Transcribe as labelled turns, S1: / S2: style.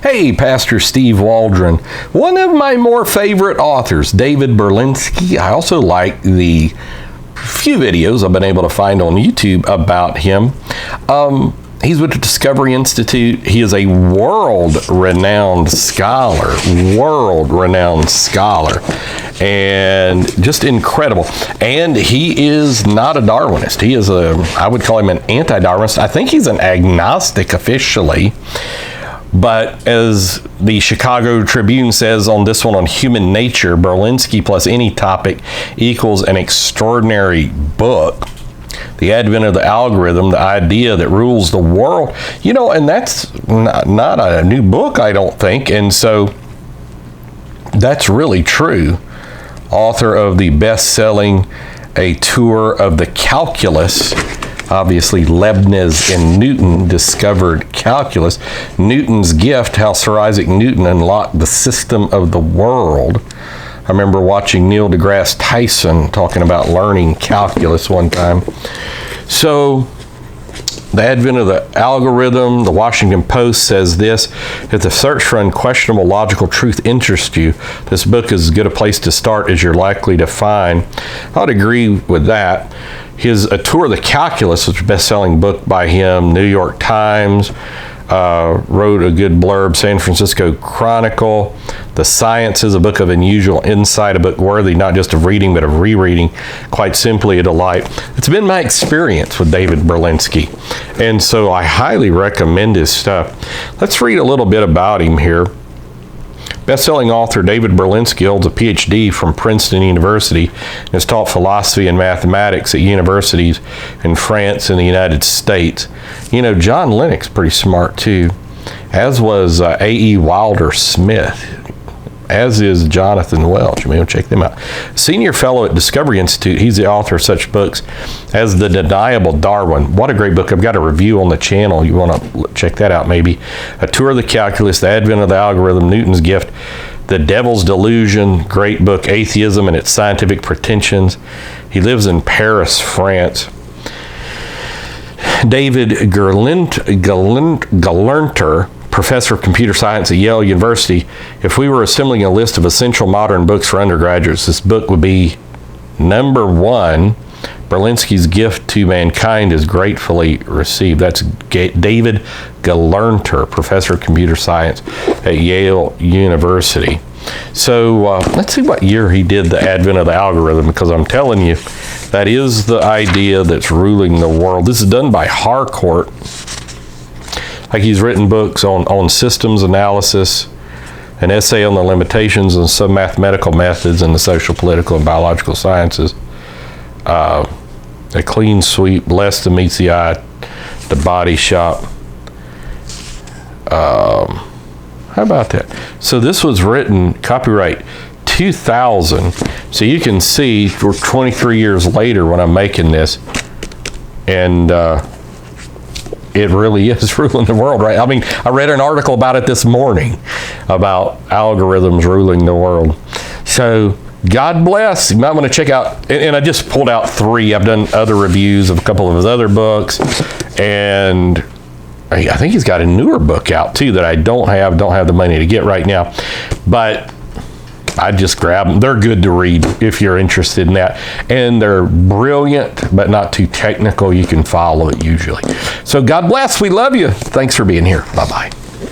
S1: Hey, Pastor Steve Waldron, one of my more favorite authors, David Berlinski. I also like the few videos I've been able to find on YouTube about him. He's with the Discovery Institute. He is a world-renowned scholar, and just incredible. And he is not a Darwinist. He is I would call him an anti-Darwinist. I think he's an agnostic officially. But as the Chicago Tribune says on this one on human nature, Berlinski plus any topic equals an extraordinary book. The advent of the algorithm, the idea that rules the world, and that's not a new book, I don't think. And so that's really true. Author of the best-selling A Tour of the Calculus. Obviously, Leibniz and Newton discovered calculus. Newton's gift, how Sir Isaac Newton unlocked the system of the world. I remember watching Neil deGrasse Tyson talking about learning calculus one time. So, the advent of the algorithm, the Washington Post says this: if the search for unquestionable logical truth interests you, this book is as good a place to start as you're likely to find. I'd agree with that. His A Tour of the Calculus, which is a best-selling book by him, New York Times, wrote a good blurb, San Francisco Chronicle. The Science is a book of unusual insight, a book worthy not just of reading but of rereading. Quite simply a delight. It's been my experience with David Berlinski, and so I highly recommend his stuff. Let's read a little bit about him here. Best-selling author David Berlinski holds a PhD from Princeton University and has taught philosophy and mathematics at universities in France and the United States. John Lennox, pretty smart too, as was A.E. Wilder Smith, as is Jonathan Welch. You may want to check them out. Senior fellow at Discovery Institute, he's the author of such books as The Deniable Darwin. What a great book. I've got a review on the channel. You want to check that out maybe. A Tour of the Calculus, The Advent of the Algorithm, Newton's Gift, The Devil's Delusion, great book, Atheism and Its Scientific Pretensions. He lives in Paris, France. David Gelernter, professor of computer science at Yale University. If we were assembling a list of essential modern books for undergraduates, this book would be number one. Berlinski's Gift to Mankind is gratefully received. That's David Gelernter, professor of computer science at Yale University. So let's see what year he did The Advent of the Algorithm, because I'm telling you, that is the idea that's ruling the world. This is done by Harcourt. Like, he's written books on systems analysis, an essay on the limitations of some mathematical methods in the social, political, and biological sciences. A Clean Sweep, Less Than Meets the Eye, The Body Shop. How about that? So this was written, copyright 2000. So you can see we're 23 years later when I'm making this, and it really is ruling the world, right? I mean, I read an article about it this morning about algorithms ruling the world. So God bless. You might want to check out, and I just pulled out 3. I've done other reviews of a couple of his other books, and I think he's got a newer book out too that I don't have the money to get right now, but I just grab them. They're good to read if you're interested in that. And they're brilliant, but not too technical. You can follow it usually. So God bless. We love you. Thanks for being here. Bye-bye.